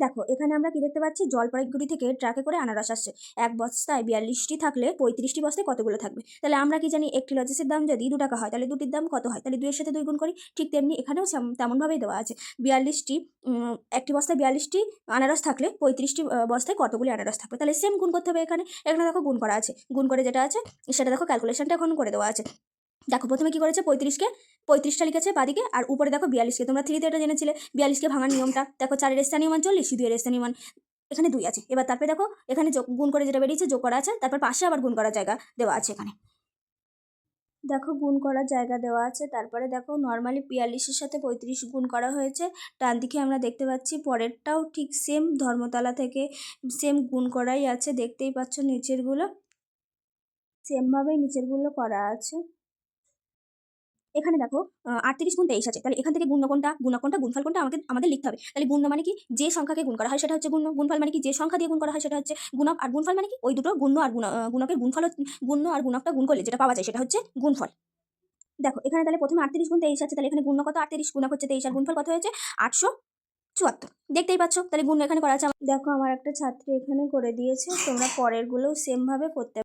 দেখো এখানে আমরা কি দেখতে পাচ্ছি, জলপাইগুড়ি থেকে ট্রাকে করে আনারস আসছে। এক বস্তায় 42টি থাকলে 35টি বস্তায় কতগুলো থাকবে? তাহলে আমরা কি জানি, একটি লজেসের দাম যদি 2 টাকা হয় তাহলে দুটির দাম কত হয়? তাহলে 2 এর সাথে 2 গুণ করি। ঠিক তেমনি এখানেও তেমনভাবেই দেওয়া আছে। 42টি একটি বস্তায় 42টি আনারস থাকলে 35টি বস্তায় কতগুলি আনারস থাকবে? তাহলে সেম গুণ করতে হবে এখানে। এখানে দেখো গুণ করা আছে, গুণ করে যেটা আছে সেটা দেখো ক্যালকুলেশনটা এখন করে দেওয়া আছে। দেখো প্রথমে কি করেছে, 35টা লিখেছে বাদিকে, আর উপরে দেখো 42কে। তোমরা 3তে এটা জেনেছিলে 42কে ভাঙার নিয়মটা। দেখো 4 এর স্থানীয় মান 40, 2 এর স্থানীয় মান এখানে 2 আছে। এবার তারপরে দেখো এখানে গুণ করে যেটা বেরিয়েছে যোগ করা আছে, তারপর পাশে আবার গুণ করার জায়গা দেওয়া আছে এখানে। দেখো গুণ করার জায়গা দেওয়া আছে, তারপরে দেখো নর্মালি 42-এর সাথে 35 গুণ করা হয়েছে। ডান দিকে আমরা দেখতে পাচ্ছি পরেরটাও ঠিক সেম ধর্মতলা থেকে সেম গুণ করাই আছে, দেখতেই পাচ্ছ নিচেরগুলো সেমভাবেই নিচেরগুলো করা আছে। এখানে দেখো 38 গুণ 23 আছে। তাহলে এখান থেকে গুণ্য কোনটা, গুণক কোনটা, গুণফল কোনটা আমাদের লিখতে হবে। তাহলে গুণ্য মানে কি, যে সংখ্যাকে গুণ করা হয় সেটা হচ্ছে গুণ্য। গুণফল মানে কি, যে সংখ্যা দিয়ে গুণ করা হয় সেটা হচ্ছে গুণক। আর গুণফল মানে কি, ওই দুটো গুণ্য আর গুণকের গুণফল, গুণ্য আর গুণকটা গুণ করলে যেটা পাওয়া যায় সেটা হচ্ছে গুণফল। দেখো এখানে তাহলে প্রথমে 38 গুণ 23 আছে, তাহলে এখানে গুণ্য কত 38, গুণক হচ্ছে 23, আর গুণফল কত হয়েছে 874। দেখতেই পাচ্ছ, তাহলে গুণ্য এখানে করা আছে। দেখো আমার একটা ছাত্রী এখানে করে দিয়েছে, তোমরা পরের গুলোও সেম ভাবে করতে